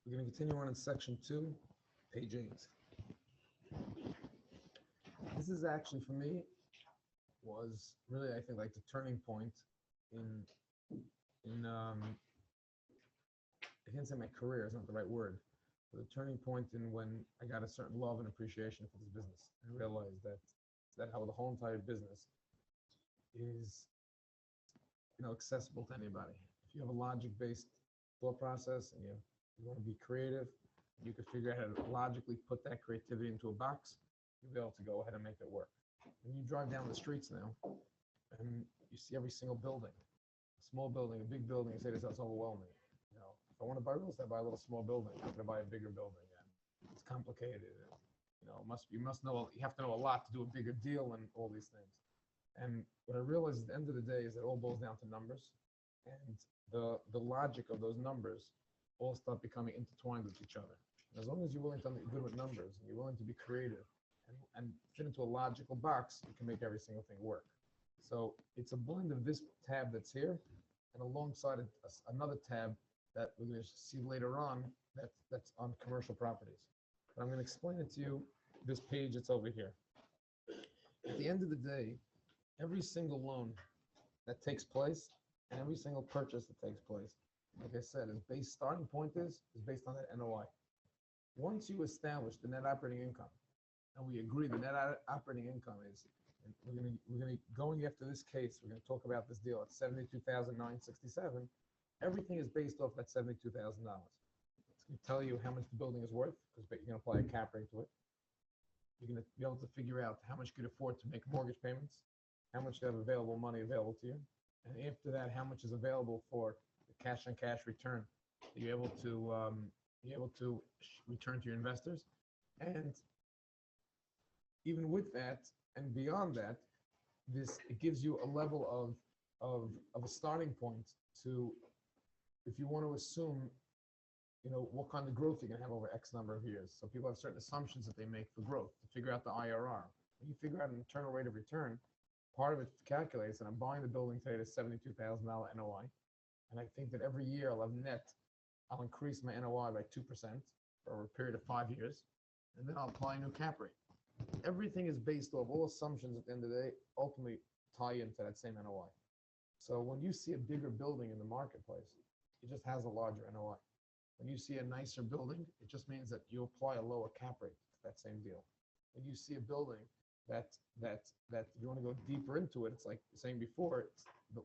We're going to continue on in section 2, page 8. This is actually, for me, was really, I think, like the turning point in I can't say my career, it's not the right word, but the turning point in when I got a certain love and appreciation for this business. I realized that how the whole entire business is, accessible to anybody. If you have a logic-based thought process and you want to be creative, you can figure out how to logically put that creativity into a box, you'll be able to go ahead and make it work. When you drive down the streets now and you see every single building, a small building, a big building, you say this, that's overwhelming. If I want to buy real estate, I buy a little small building. I'm going to buy a bigger building. And it's complicated. You have to know a lot to do a bigger deal and all these things. And what I realized at the end of the day is that it all boils down to numbers, and the logic of those numbers all start becoming intertwined with each other. And as long as you're willing to be good with numbers and you're willing to be creative and fit into a logical box, you can make every single thing work. So it's a blend of this tab that's here and alongside another tab that we're going to see later on that's on commercial properties. But I'm going to explain it to you, this page that's over here. At the end of the day, every single loan that takes place and every single purchase that takes place, like I said, starting point is based on that NOI. Once you establish the net operating income, and we agree the net operating income is, and we're gonna going after this case, we're gonna talk about this deal at $72,967. Everything is based off that $72,000. It's gonna tell you how much the building is worth, because you're gonna apply a cap rate to it. You're gonna be able to figure out how much you could afford to make mortgage payments, how much you have available money available to you, and after that, how much is available for the cash-on-cash return that you're able to return to your investors. And even with that and beyond that, it gives you a level of a starting point to, if you want to assume, what kind of growth you're going to have over X number of years. So people have certain assumptions that they make for growth to figure out the IRR. When you figure out an internal rate of return, part of it calculates, and I'm buying the building today at $72,000 NOI. And I think that every year I'll increase my NOI by 2% for a period of 5 years, and then I'll apply a new cap rate. Everything is based off, all assumptions at the end of the day ultimately tie into that same NOI. So when you see a bigger building in the marketplace, it just has a larger NOI. When you see a nicer building, it just means that you apply a lower cap rate to that same deal. When you see a building that you want to go deeper into it, it's like saying before, the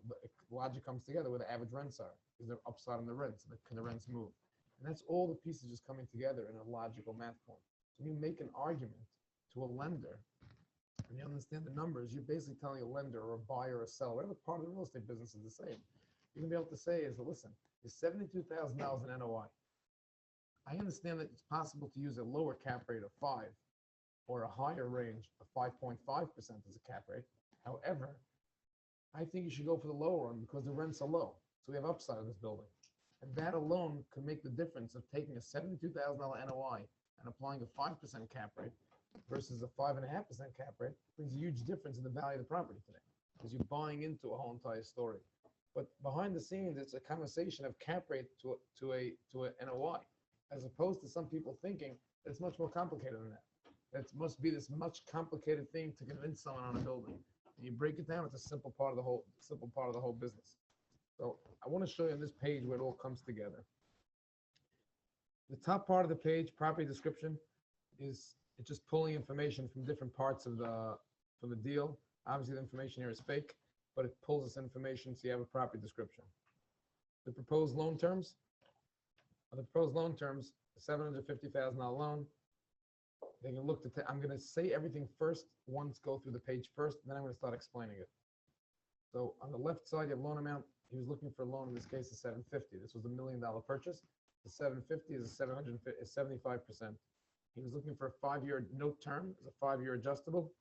logic comes together where the average rents are. Is there upside on the rents? Can the rents move? And that's all the pieces just coming together in a logical math point. So when you make an argument to a lender, and you understand the numbers, you're basically telling a lender or a buyer or a seller, whatever part of the real estate business is the same. You're going to be able to say is, listen, it's $72,000 in NOI. I understand that it's possible to use a lower cap rate of 5 or a higher range of 5.5% as a cap rate. However, I think you should go for the lower one because the rents are low. So we have upside in this building. And that alone could make the difference of taking a $72,000 NOI and applying a 5% cap rate versus a 5.5% cap rate. Brings a huge difference in the value of the property today because you're buying into a whole entire story. But behind the scenes, it's a conversation of cap rate to a NOI, as opposed to some people thinking that it's much more complicated than that. It must be this much complicated thing to convince someone on a building. And you break it down, it's a simple part of the whole business. So I want to show you on this page where it all comes together. The top part of the page, property description, it's just pulling information from different parts of from the deal. Obviously, the information here is fake, but it pulls this information so you have a property description. The proposed loan terms. The proposed loan terms, $750,000 loan. They can look I'm going to say everything first, go through the page first, then I'm going to start explaining it. So on the left side, you have loan amount. He was looking for a loan, in this case, is $750,000. This was $1 million purchase. The $750,000 is 75%. He was looking for a 5-year note term. It's a 5-year adjustable.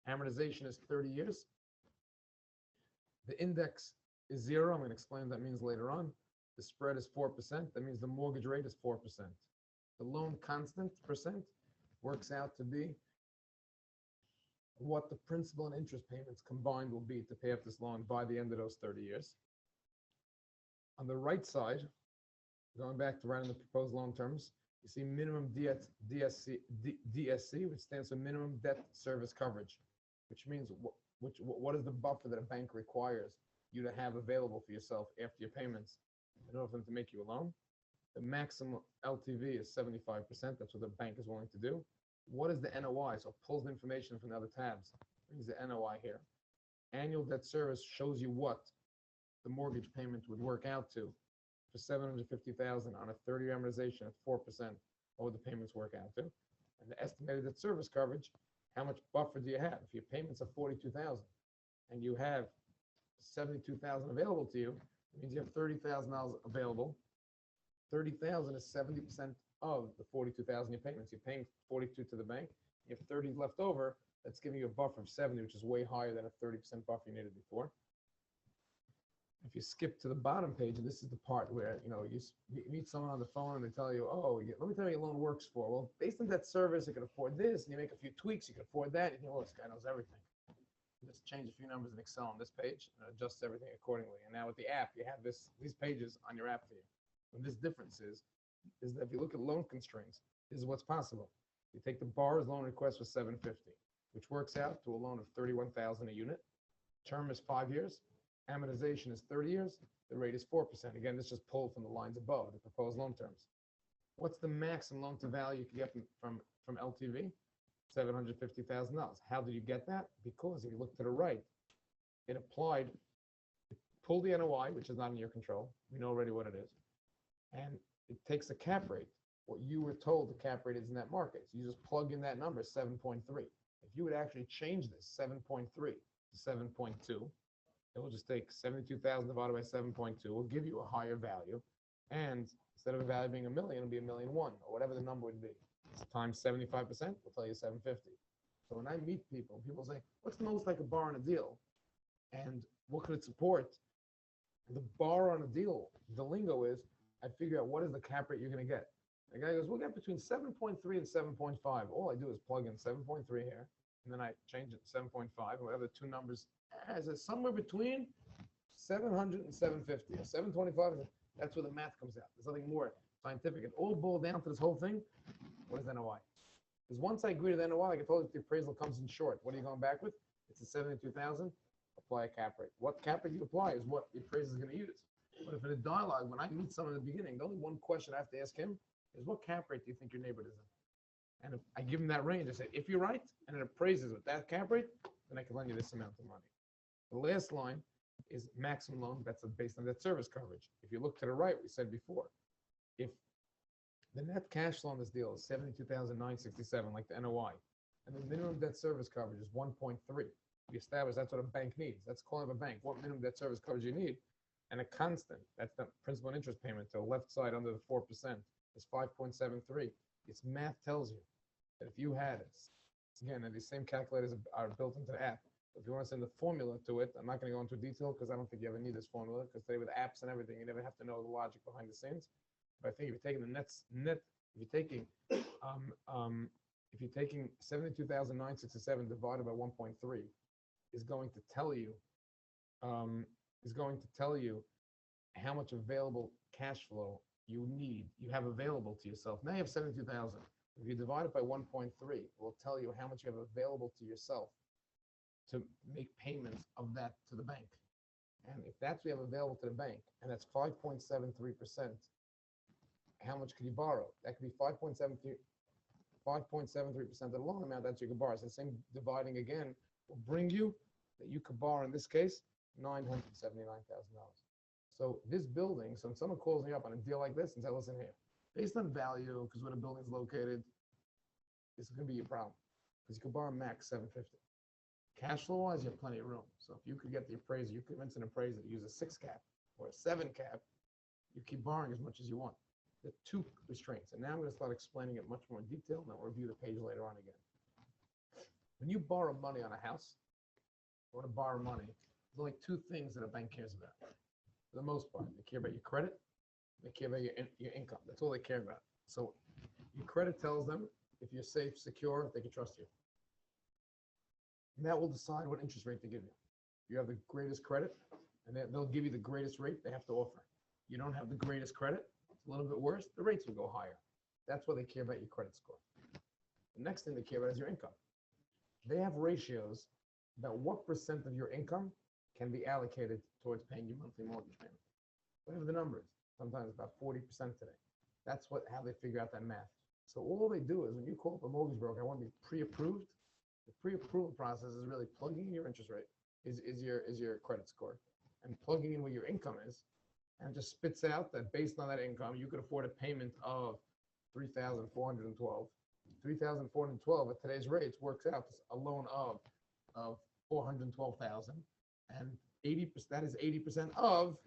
Amortization is 30 years. The index is 0. I'm going to explain what that means later on. The spread is 4%. That means the mortgage rate is 4%. The loan constant percent works out to be what the principal and interest payments combined will be to pay off this loan by the end of those 30 years. On the right side, Going back to writing the proposed loan terms, you see minimum DSC, which stands for minimum debt service coverage, which means what is the buffer that a bank requires you to have available for yourself after your payments in order for them to make you a loan. The maximum LTV is 75%. That's what the bank is willing to do. What is the NOI? So it pulls the information from the other tabs. Brings the NOI here. Annual debt service shows you what the mortgage payment would work out to for $750,000 on a 30-year amortization at 4%. What would the payments work out to? And the estimated debt service coverage, how much buffer do you have? If your payments are $42,000 and you have $72,000 available to you, it means you have $30,000 available. $30,000 is 70% of the $42,000 your payments. You're paying $42,000 to the bank. You have $30,000 left over. That's giving you a buffer of $70,000, which is way higher than a 30% buffer you needed before. If you skip to the bottom page, and this is the part where you meet someone on the phone and they tell you, oh, let me tell you what your loan works for. Well, based on that service, you can afford this, and you make a few tweaks, you can afford that. And this guy knows everything. You just change a few numbers in Excel on this page and adjust everything accordingly. And now with the app, you have these pages on your app for you. And this difference is that if you look at loan constraints, this is what's possible. You take the borrower's loan request for $750,000, which works out to a loan of $31,000 a unit. Term is 5 years. Amortization is 30 years. The rate is 4%. Again, this just pulled from the lines above, the proposed loan terms. What's the maximum loan to value you can get from LTV? $750,000. How did you get that? Because if you look to the right, it pulled the NOI, which is not in your control. We know already what it is. And it takes the cap rate, what you were told the cap rate is in that market. So you just plug in that number, 7.3. If you would actually change this 7.3 to 7.2, it will just take 72,000 divided by 7.2. Will give you a higher value, and instead of a value being $1 million, it'll be $1.1 million, or whatever the number would be. Times 75%, we'll tell you 750. So when I meet people say, "What's the most I could borrow on a deal, and what could it support?" The borrow on a deal, the lingo is, I figure out what is the cap rate you're going to get. The guy goes, "We'll get between 7.3 and 7.5. All I do is plug in 7.3 here, and then I change it to 7.5, or whatever the two numbers as a somewhere between 700 and 750, or 725. That's where the math comes out. There's nothing more scientific. It all boils down to this whole thing. What is NOI? Because once I agree to the NOI, like I told you, if the appraisal comes in short, what are you going back with? It's a 72,000. Apply a cap rate. What cap rate you apply is what the appraiser is going to use. But if in a dialogue, when I meet someone in the beginning, the only one question I have to ask him is, what cap rate do you think your neighbor is in? And if I give him that range, I say, if you're right, and it appraises with that cap rate, then I can lend you this amount of money. The last line is maximum loan. That's based on debt service coverage. If you look to the right, we said before, if the net cash flow on this deal is $72,967, like the NOI, and the minimum debt service coverage is 1.3. We established that's what a bank needs. That's calling up a bank. What minimum debt service coverage you need? And a constant, that's the principal and interest payment to the left side under the 4%, is 5.73. Its math tells you that if you had it, again, and these same calculators are built into the app. If you want to send the formula to it, I'm not going to go into detail because I don't think you ever need this formula, because today with apps and everything, you never have to know the logic behind the scenes. But I think if you're taking the net, if you're taking 72,967 divided by 1.3, is going to tell you how much available cash flow you have available to yourself. Now you have 72,000. If you divide it by 1.3, it will tell you how much you have available to yourself to make payments of that to the bank. And if that's what you have available to the bank, and that's 5.73%, how much could you borrow? That could be 5.73% of the loan amount that you could borrow. So the same dividing again will bring you that you could borrow, in this case, $979,000. So this building, so when someone calls me up on a deal like this and says, listen here, based on value, because where the building's located, this is going to be your problem. Because you could borrow max $750. Cash flow wise, you have plenty of room. So if you could get the appraiser, you convince an appraiser to use a 6 cap or a 7 cap, you keep borrowing as much as you want. The two restraints. And now I'm going to start explaining it much more in detail, and I'll review the page later on again. When you borrow money on a house, or to borrow money, there's only 2 things that a bank cares about. For the most part, they care about your credit, they care about your income. That's all they care about. So your credit tells them if you're safe, secure, they can trust you. And that will decide what interest rate they give you. You have the greatest credit, and they'll give you the greatest rate they have to offer. You don't have the greatest credit, it's a little bit worse, the rates will go higher. That's why they care about your credit score. The next thing they care about is your income. They have ratios about what percent of your income can be allocated towards paying your monthly mortgage payment. Whatever the number is, sometimes about 40% today. That's how they figure out that math. So all they do is when you call up a mortgage broker, I want to be pre-approved. The pre-approval process is really plugging in your interest rate, is your credit score, and plugging in what your income is, and it just spits out that based on that income, you could afford a payment of $3,412. $3,412 at today's rates works out a loan of $412,000, and 80% that is 80% of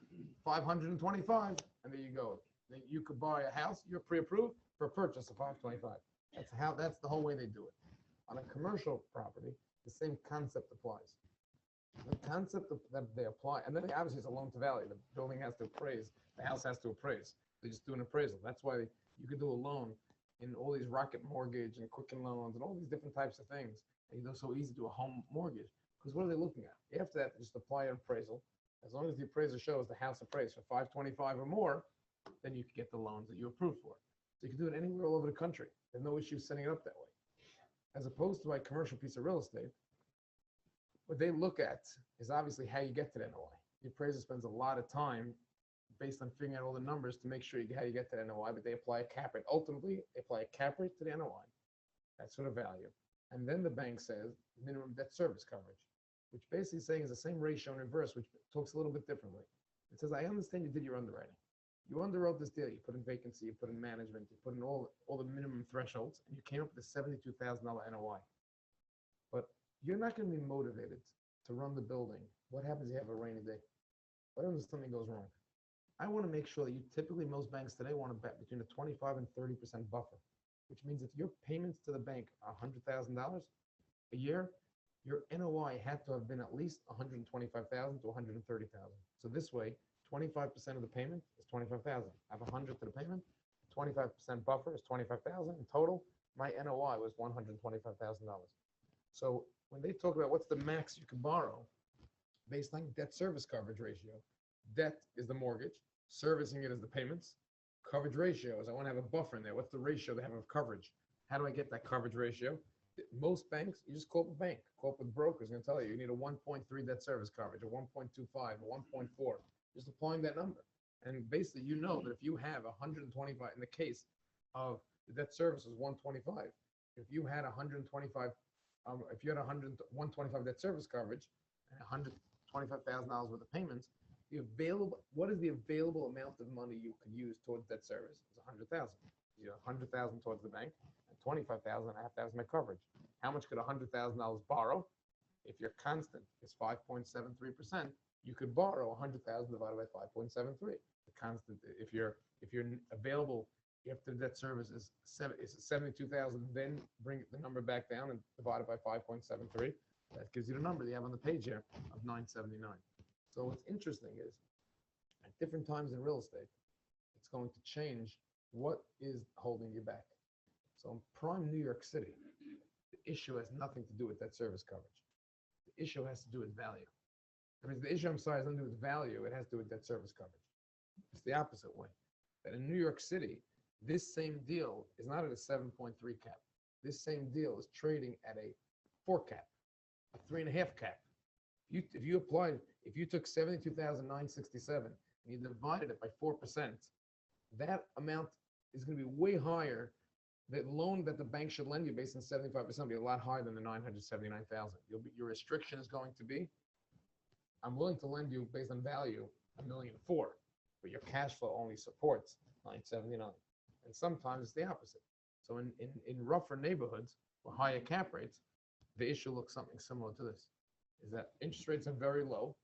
525, and there you go. Then you could buy a house. You're pre-approved for a purchase of 525. That's the whole way they do it. On a commercial property, the same concept applies. The concept that they apply, and then obviously it's a loan to value. The building has to appraise, the house has to appraise. They just do an appraisal. That's why you could do a loan in all these Rocket Mortgage and Quicken Loans and all these different types of things. And it's so easy to do a home mortgage because what are they looking at? After that, they just apply an appraisal. As long as the appraiser shows the house appraised for 525 or more, then you can get the loans that you approved for. So you can do it anywhere all over the country. There's no issue setting it up that way. As opposed to a commercial piece of real estate, what they look at is obviously how you get to the NOI. The appraiser spends a lot of time based on figuring out all the numbers to make sure how you get to the NOI, but they apply a cap rate. Ultimately, they apply a cap rate to the NOI. That's sort of value. And then the bank says minimum debt service coverage, which basically saying is the same ratio in reverse, which talks a little bit differently. It says, I understand you did your underwriting. You underwrote this deal. You put in vacancy, you put in management, you put in all the minimum thresholds, and you came up with a $72,000 NOI. But you're not going to be motivated to run the building. What happens if you have a rainy day? What happens if something goes wrong? I want to make sure that typically most banks today want to bet between a 25 and 30% buffer, which means if your payments to the bank are $100,000 a year, your NOI had to have been at least $125,000 to $130,000. So this way, 25% of the payment is $25,000. I have 100 to the payment, 25% buffer is $25,000. In total, my NOI was $125,000. So when they talk about what's the max you can borrow based on debt service coverage ratio, debt is the mortgage, servicing it is the payments, coverage ratio is I want to have a buffer in there. What's the ratio they have of coverage? How do I get that coverage ratio? Most banks, you just call up a bank, call up with brokers, going to tell you need a 1.3 debt service coverage, a 1.25, a 1.4. Just applying that number. And basically, you know that if you have 125, in the case of the debt service is 125, if you had 125, if you had 125 debt service coverage and $125,000 worth of payments, what is the available amount of money you could use towards debt service? It's 100,000. You have 100,000 towards the bank, and 25,000 I have to have my coverage. How much could $100,000 borrow? If your constant is 5.73%, you could borrow 100,000 divided by 5.73. The constant, if you're available after the debt service is 72,000, then bring the number back down and divide it by 5.73. That gives you the number they have on the page here of 979. So what's interesting is at different times in real estate, it's going to change what is holding you back. So in prime New York City, the issue has nothing to do with debt service coverage. The issue has to do with value. I mean, the issue, I'm sorry, has nothing to do with value. It has to do with debt service coverage. It's the opposite way. That in New York City, this same deal is not at a 7.3 cap. This same deal is trading at a 4 cap, a 3.5 cap. If you took 72,967 and you divided it by 4%, that amount is going to be way higher. The loan that the bank should lend you based on 75% will be a lot higher than the 979,000. Your restriction is going to be, I'm willing to lend you based on value $1.4 million, but your cash flow only supports 979. And sometimes it's the opposite. So in rougher neighborhoods with higher cap rates, the issue looks something similar to this, is that interest rates are very low,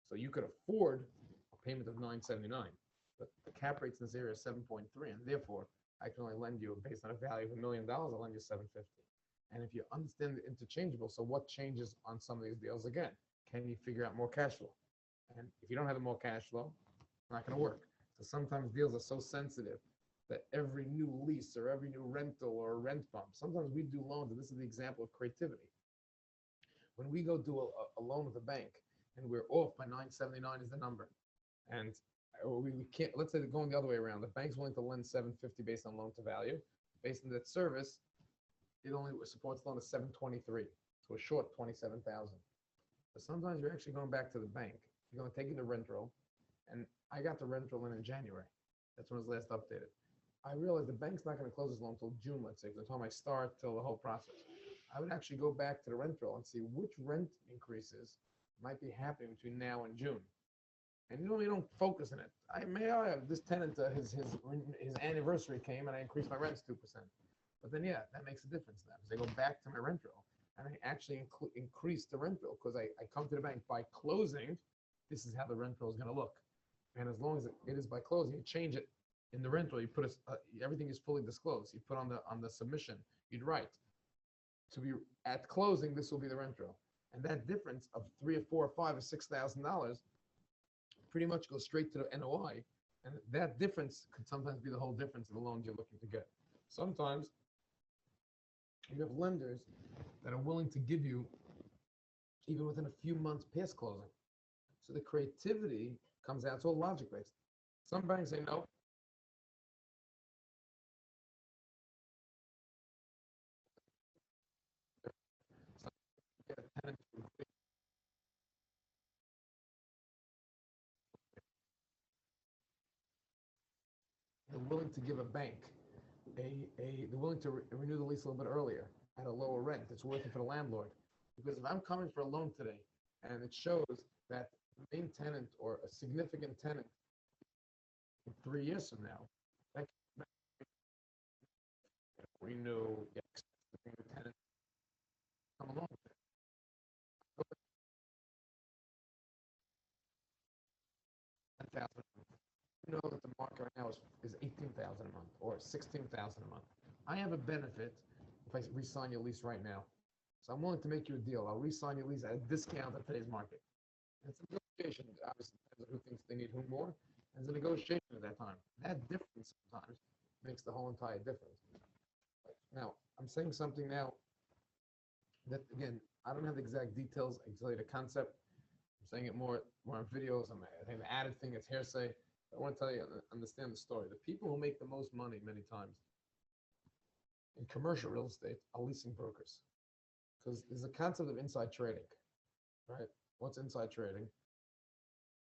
so you could afford a payment of 979, but the cap rates in this area is 7.3, and therefore I can only lend you based on a value of $1 million, I'll lend you 750. And if you understand the interchangeable, so what changes on some of these deals again? Can you figure out more cash flow? And if you don't have more cash flow, it's not going to work. So sometimes deals are so sensitive that every new lease or every new rental or a rent bump, sometimes we do loans, and this is the example of creativity. When we go do a loan with a bank and we're off by 979 is the number, and or we can't, let's say they're going the other way around. The bank's willing to lend 750 based on loan to value. Based on that service, it only supports loan of 723. So we're short 27,000. But sometimes you're actually going back to the bank. You're going to take in the rent roll. And I got the rent roll in January. That's when it was last updated. I realized the bank's not going to close this loan until June, let's say, from the time I start till the whole process. I would actually go back to the rent roll and see which rent increases might be happening between now and June. And you don't focus on it. I have this tenant, his anniversary came and I increased my rents 2%. But then, yeah, that makes a difference now because I go back to my rent roll and I actually increase the rent roll because I come to the bank by closing. This is how the rent roll is going to look. And as long as it is by closing, you change it in the rent roll. You put everything is fully disclosed. You put on the submission, you'd write to be at closing. This will be the rent roll, and that difference of $3 or $4 or $5 or $6,000 pretty much goes straight to the NOI, and that difference could sometimes be the whole difference of the loans you're looking to get. Sometimes you have lenders that are willing to give you even within a few months past closing. So the creativity comes out. It's all logic based. Some banks say no. They're willing to give a bank they're willing to renew the lease a little bit earlier at a lower rent. It's working for the landlord. Because if I'm coming for a loan today and it shows that the main tenant or a significant tenant 3 years from now, that renew, the tenant come along with it. 10,000. You know that the market right now is 18,000 a month or 16,000 a month. I have a benefit if I re-sign your lease right now. So I'm willing to make you a deal. I'll re-sign your lease at a discount at today's market. And it's a negotiation. Obviously, depends on who thinks they need who more. And it's a negotiation at that time. That difference sometimes makes the whole entire difference. Now, I'm saying something now that, again, I don't have the exact details. I can tell you the concept. I'm saying it more on videos. I think the added thing is hearsay. I want to tell you, understand the story. The people who make the most money many times in commercial real estate are leasing brokers. Because there's a concept of inside trading, right? What's inside trading?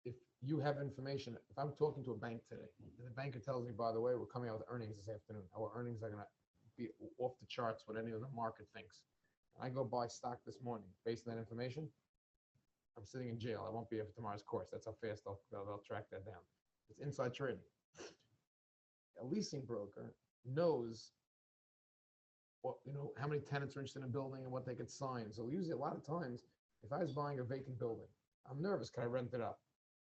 If you have information, if I'm talking to a bank today, and the banker tells me, by the way, we're coming out with earnings this afternoon. Our earnings are going to be off the charts what any of the market thinks. And I go buy stock this morning based on that information. I'm sitting in jail. I won't be here for tomorrow's course. That's how fast they'll track that down. It's inside trading. A leasing broker knows what, how many tenants are interested in a building and what they could sign. So usually a lot of times, if I was buying a vacant building, I'm nervous. Can I rent it up?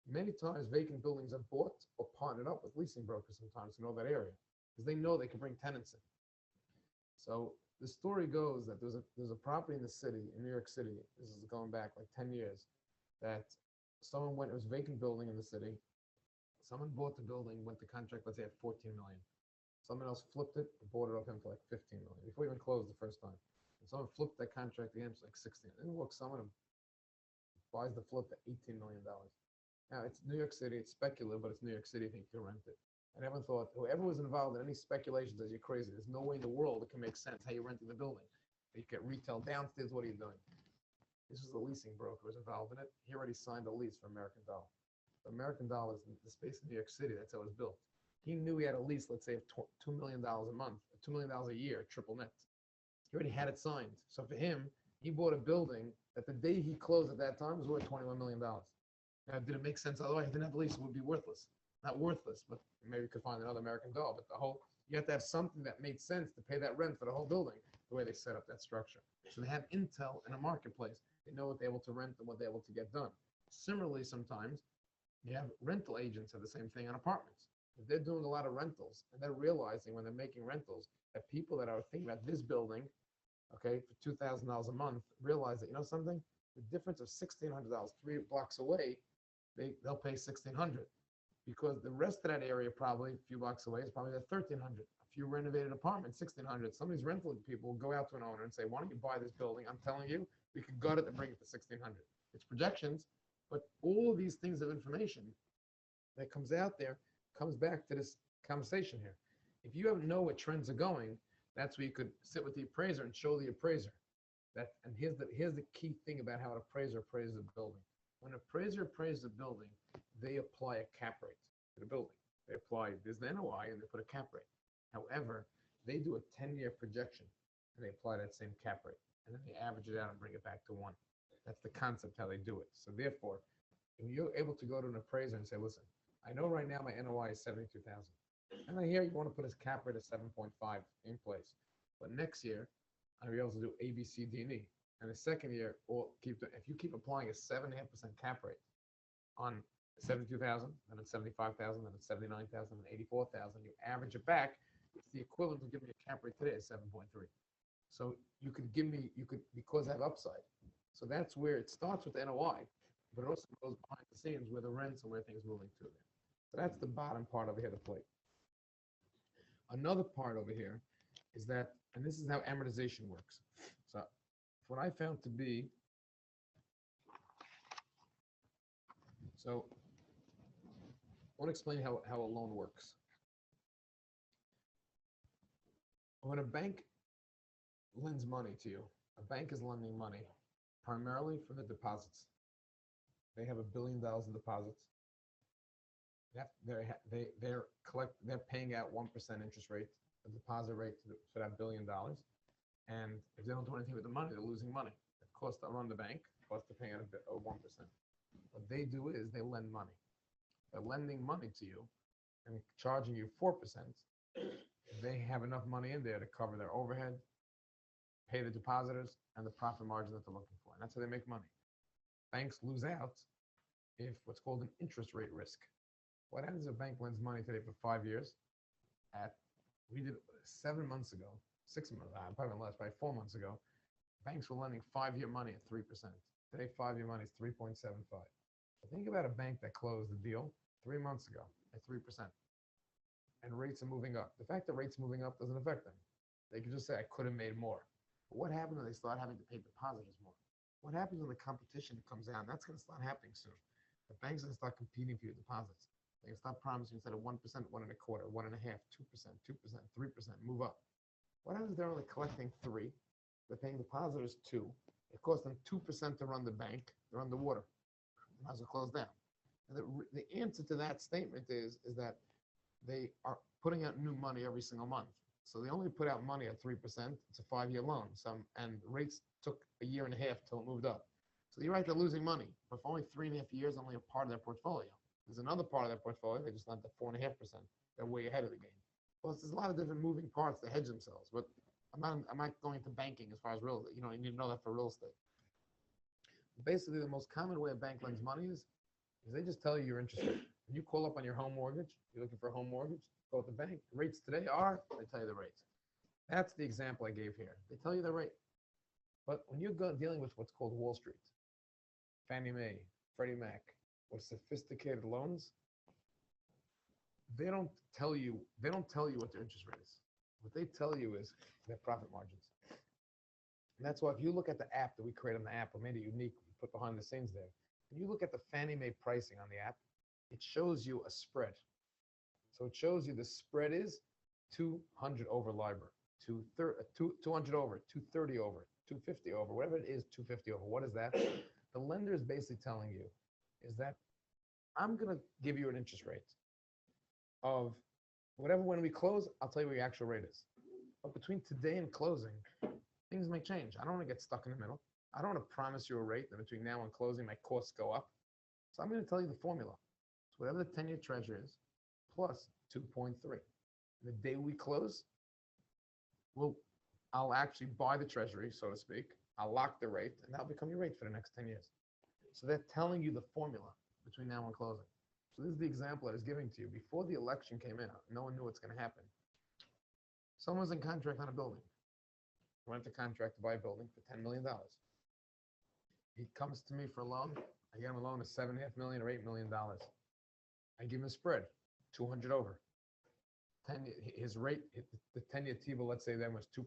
Many times vacant buildings are bought or partnered up with leasing brokers sometimes to know that area because they know they can bring tenants in. So the story goes that there's a property in the city, in New York City, this is going back like 10 years, that someone went, it was a vacant building in the city. Someone bought the building, went to contract, let's say at 14 million. Someone else flipped it, bought it off him for like 15 million before he even closed the first time. And someone flipped that contract again for like 16. And look, someone buys the flip at $18 million. Now it's New York City, it's speculative, but it's New York City, I think you can rent it. And everyone thought, whoever was involved in any speculations says you're crazy. There's no way in the world it can make sense how you're renting the building. You get retail downstairs, what are you doing? This was a leasing broker who was involved in it. He already signed a lease for American Dollar. American Dollar is the space in New York City, that's how it was built. He knew he had a lease, let's say, of $2 million a month, $2 million a year, triple net. He already had it signed. So for him, he bought a building that the day he closed at that time was worth $21 million. Now, did it make sense? Otherwise, he didn't have the lease, it would be worthless. Not worthless, but maybe you could find another American Dollar. But you have to have something that made sense to pay that rent for the whole building, the way they set up that structure. So they have intel in a marketplace. They know what they're able to rent and what they're able to get done. Similarly, sometimes you have rental agents have the same thing on apartments. If they're doing a lot of rentals and they're realizing when they're making rentals that people that are thinking about this building, okay, for $2,000 a month, realize that, something, the difference of $1,600, 3 blocks away, they'll pay $1,600 because the rest of that area, probably a few blocks away, is probably at $1,300. A few renovated apartments, $1,600. Some of these rental people will go out to an owner and say, why don't you buy this building? I'm telling you, we could gut it and bring it to $1,600. It's projections, but all of these things of information that comes out there comes back to this conversation here. If you don't know what trends are going, that's where you could sit with the appraiser and show the appraiser that. And here's the key thing about how an appraiser appraises a building. When an appraiser appraises a building, they apply a cap rate to the building. They apply, there's the NOI, and they put a cap rate. However, they do a 10-year projection, and they apply that same cap rate, and then they average it out and bring it back to 1. That's the concept how they do it. So therefore, if you're able to go to an appraiser and say, listen, I know right now my NOI is 72,000, and I hear you want to put this cap rate of 7.5 in place, but next year I'll be able to do A, B, C, D, and E. And the second year, or if you keep applying a 7.5% cap rate on 72,000, then it's 75,000, then it's 79,000, then 84,000, you average it back, it's the equivalent of giving me a cap rate today is 7.3. So you could give me, because I have upside. So that's where it starts with NOI, but it also goes behind the scenes where the rents and where things are moving to there. So that's the bottom part over here, the plate. Another part over here is that, and this is how amortization works. So what I found to be, so I want to explain how a loan works. When a bank lends money to you, a bank is lending money primarily from the deposits. They have $1 billion in deposits. They're paying out 1% interest rate, a deposit rate for that $1 billion. And if they don't do anything with the money, they're losing money. It costs to run the bank, plus they're paying out a 1%. What they do is they lend money. They're lending money to you and charging you 4%. They have enough money in there to cover their overhead, pay the depositors, and the profit margin that they're looking for. And that's how they make money. Banks lose out if what's called an interest rate risk. What happens if a bank lends money today for 5 years? We did 7 months ago, 6 months, probably less, probably 4 months ago, banks were lending 5-year money at 3%. Today, 5-year money is 3.75. Think about a bank that closed the deal 3 months ago at 3%. And rates are moving up. The fact that rates moving up doesn't affect them. They can just say, I could have made more. But what happens when they start having to pay depositors more? What happens when the competition comes down? That's going to start happening soon. The banks are going to start competing for your deposits. They can start promising instead of 1%, 1.25%, 1.5%, 2%, 3%, move up. What happens if they're only collecting 3? They're paying depositors 2. It costs them 2% to run the bank. They're underwater. They might as well close down. And the answer to that statement is that they are putting out new money every single month. So they only put out money at 3%. It's a 5-year loan. And rates took a year and a half till it moved up. So you're right, they're losing money. But for only 3.5 years, only a part of their portfolio. There's another part of their portfolio, they just lent at 4.5%. They're way ahead of the game. Plus, there's a lot of different moving parts to hedge themselves. But I'm not going into banking as far as real estate. You need to know that for real estate. Basically, the most common way a bank lends money is they just tell you your interest rate. When you call up on your home mortgage, you're looking for a home mortgage, go to the bank. Rates today are, they tell you the rates. That's the example I gave here. They tell you the rate. But when you're dealing with what's called Wall Street, Fannie Mae, Freddie Mac, with sophisticated loans, they don't tell you what their interest rate is. What they tell you is their profit margins. And that's why if you look at the app that we created on the app, we made it unique, we put behind the scenes there. When you look at the Fannie Mae pricing on the app, it shows you a spread. So it shows you the spread is 200 over LIBOR, 200 over, 230 over, 250 over, whatever it is, 250 over. What is that? The lender is basically telling you is that I'm going to give you an interest rate of whatever. When we close, I'll tell you what your actual rate is. But between today and closing, things may change. I don't want to get stuck in the middle. I don't want to promise you a rate that between now and closing, my costs go up. So I'm going to tell you the formula. So whatever the 10-year treasury is, plus 2.3. The day we close, I'll actually buy the treasury, so to speak. I'll lock the rate, and that'll become your rate for the next 10 years. So they're telling you the formula between now and closing. So this is the example I was giving to you. Before the election came in, no one knew what's going to happen. Someone was in contract on a building. Went to contract to buy a building for $10 million. He comes to me for a loan. I get him a loan of $7.5 million or $8 million. I give him a spread, 200 over. His rate, the 10-year T-bill, let's say then was 2%.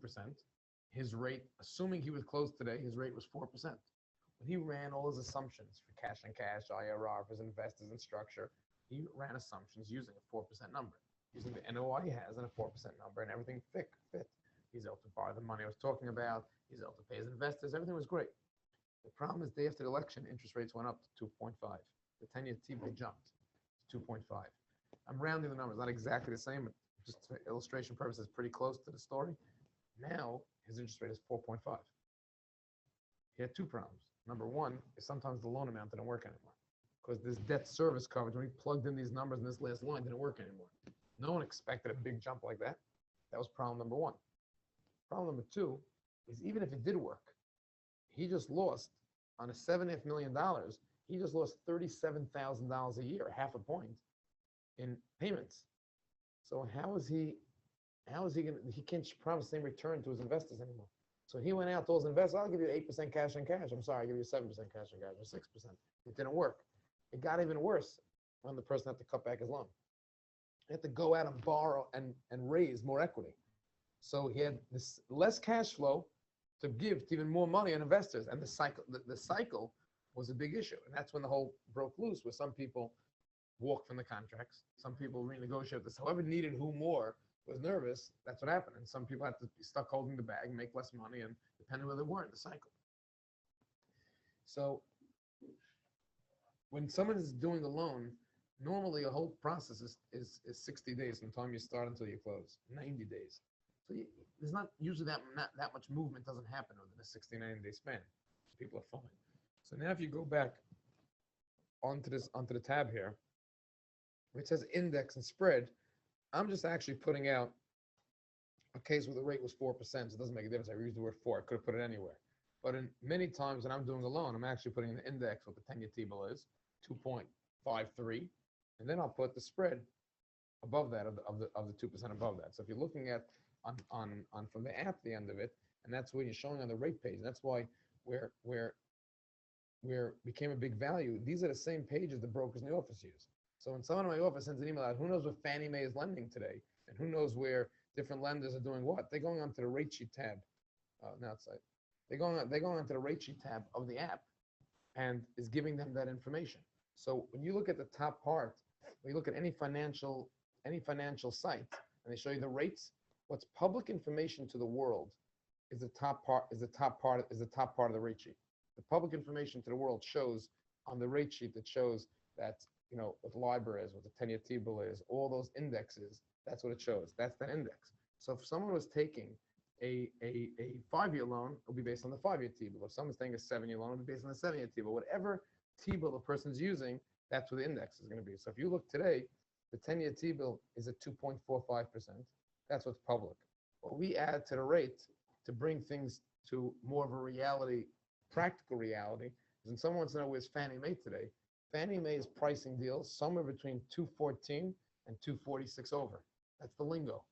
His rate, assuming he was closed today, his rate was 4%. When he ran all his assumptions for cash on cash, IRR, for his investors and structure, he ran assumptions using a 4% number, using the NOI he has and a 4% number, and everything fit. He's able to borrow the money I was talking about. He's able to pay his investors. Everything was great. The problem is, day after the election, interest rates went up to 2.5. The 10-year T-bill jumped to 2.5. I'm rounding the numbers, not exactly the same, but just for illustration purposes, pretty close to the story. Now his interest rate is 4.5. He had two problems. Number one is sometimes the loan amount didn't work anymore because this debt service coverage, when he plugged in these numbers in this last line, didn't work anymore. No one expected a big jump like that. That was problem number one. Problem number two is, even if it did work, he just lost on a $7.5 million. He just lost $37,000 a year, half a point, in payments. So how is he going to, he can't promise the same return to his investors anymore. So he went out to those investors, I'll give you 8% cash on cash. I'm sorry, I'll give you 7% cash on cash, or 6%. It didn't work. It got even worse when the person had to cut back his loan. He had to go out and borrow and raise more equity. So he had this less cash flow to give to even more money on investors. And the cycle was a big issue. And that's when the whole broke loose, where some people walked from the contracts. Some people renegotiated this. Whoever needed who more was nervous. That's what happened. And some people had to be stuck holding the bag, make less money, and depending where they were in the cycle. So when someone is doing a loan, normally a whole process is 60 days from the time you start until you close, 90 days. So there's not usually that much movement doesn't happen within a 60, 90-day span. People are fine. So now if you go back onto the tab here, where it says index and spread, I'm just actually putting out a case where the rate was 4%, so it doesn't make a difference. I used the word 4. I could have put it anywhere. But in many times when I'm doing a loan, I'm actually putting the index, what the 10-year T-bill is, 2.53, and then I'll put the spread above that of the 2% above that. So if you're looking at on from the app at the end of it, and that's what you're showing on the rate page. And that's why where became a big value. These are the same pages the brokers in the office use. So when someone in my office sends an email out, who knows what Fannie Mae is lending today, and who knows where different lenders are doing what? They're going onto the rate sheet tab. They're going onto the rate sheet tab of the app, and is giving them that information. So when you look at the top part, when you look at any financial site, and they show you the rates, what's public information to the world is the top part of the rate sheet. The public information to the world shows on the rate sheet that shows that, you know, what LIBOR is, what the 10-year T-bill is, all those indexes, that's what it shows. That's that index. So if someone was taking a 5-year loan, it'll be based on the 5-year T-bill. If someone's taking a 7-year loan, it'll be based on the 7-year T-bill. Whatever T-bill the person's using, that's what the index is going to be. So if you look today, the 10-year T-bill is at 2.45%. That's what's public. What we add to the rate to bring things to more of a reality, practical reality, is when someone wants to know where's Fannie Mae today, Fannie Mae is pricing deals somewhere between 214 and 246 over. That's the lingo.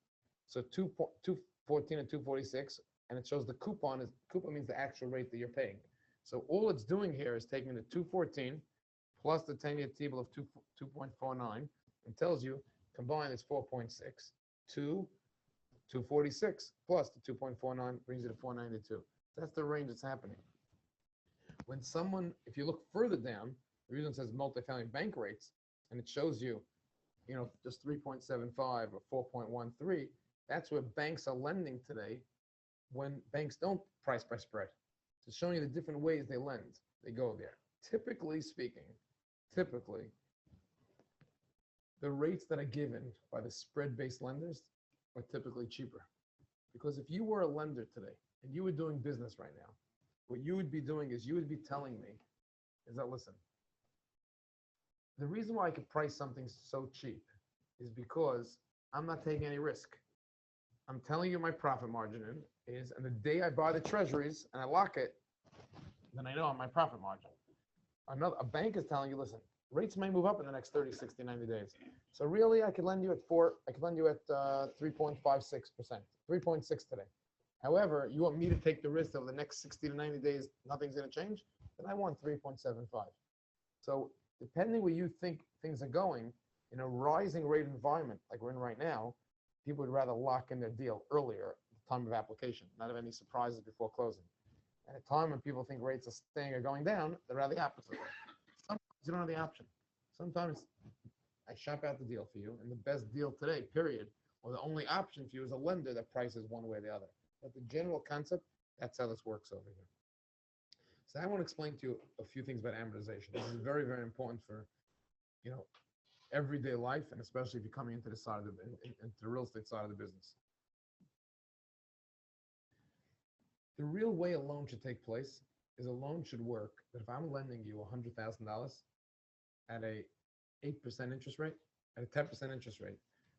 So 214 and 246, and it shows the coupon means the actual rate that you're paying. So all it's doing here is taking the 214 plus the 10-year T-bill of 2.49 and tells you combined it's 4.6 to 246 plus the 2.49 brings you to 492. That's the range that's happening. When someone, if you look further down, the reason it says multifamily bank rates, and it shows you, you know, just 3.75 or 4.13, that's where banks are lending today when banks don't price by spread. It's showing you the different ways they lend. They go there. Typically speaking, the rates that are given by the spread-based lenders are typically cheaper. Because if you were a lender today and you were doing business right now, what you would be doing is you would be telling me is that, listen, the reason why I could price something so cheap is because I'm not taking any risk. I'm telling you my profit margin is, and the day I buy the treasuries and I lock it, then I know my profit margin. A bank is telling you, listen, rates may move up in the next 30, 60, 90 days. So really I could lend you at 3.56%, 3.6 today. However, you want me to take the risk of the next 60 to 90 days, nothing's going to change, then I want 3.75. So depending where you think things are going, in a rising rate environment like we're in right now, people would rather lock in their deal earlier at the time of application, not have any surprises before closing. At a time when people think rates are staying or going down, they're rather the opposite. Sometimes you don't have the option. Sometimes I shop out the deal for you, and the best deal today, period, or the only option for you is a lender that prices one way or the other. But the general concept, that's how this works over here. So I want to explain to you a few things about amortization. This is very, very important for, you know, everyday life, and especially if you're coming into the side of into the real estate side of the business. The real way a loan should take place is a loan should work that if I'm lending you $100,000 at a 8% interest rate, at a 10% interest rate,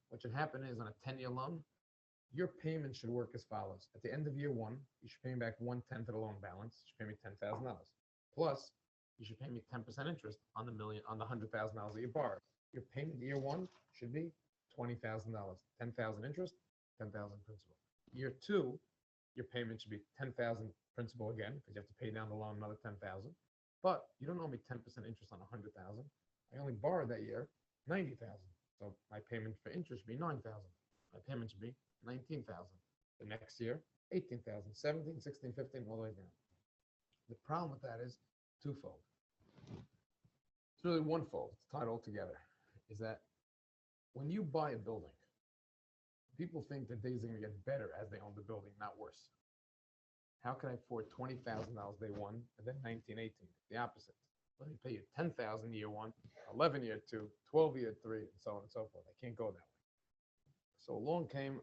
what should happen is on a 10-year loan, your payment should work as follows. At the end of year one, you should pay me back 1/10 of the loan balance. You should pay me $10,000. Plus, you should pay me 10% interest on the $100,000 that you borrowed. Your payment year one should be $20,000. 10,000 interest, 10,000 principal. Year two, your payment should be 10,000 principal again, because you have to pay down the loan another 10,000. But you don't owe me 10% interest on 100,000. I only borrowed that year 90,000. So my payment for interest should be 9,000. My payment should be 19,000. The next year, 18,000, 17, 16, 15, all the way down. The problem with that is twofold. It's really onefold. It's tied all together. Is that when you buy a building, people think that things are going to get better as they own the building, not worse. How can I afford $20,000 day one and then 19, 18? The opposite. Let me pay you 10,000 year one, 11 year two, 12 year three, and so on and so forth. I can't go that way. So along came,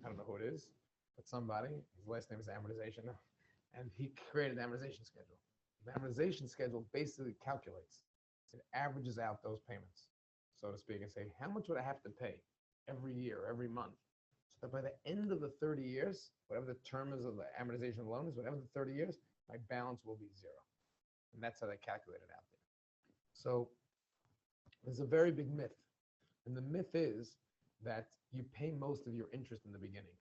I don't know who it is, but somebody, his last name is Amortisation, and he created an amortization schedule. The amortization schedule basically calculates, it averages out those payments, so to speak, and say, how much would I have to pay every year, every month? So that by the end of the 30 years, whatever the term is of the amortization loan is, whatever the 30 years, my balance will be zero. And that's how they calculate it out there. So there's a very big myth. And the myth is that you pay most of your interest in the beginning.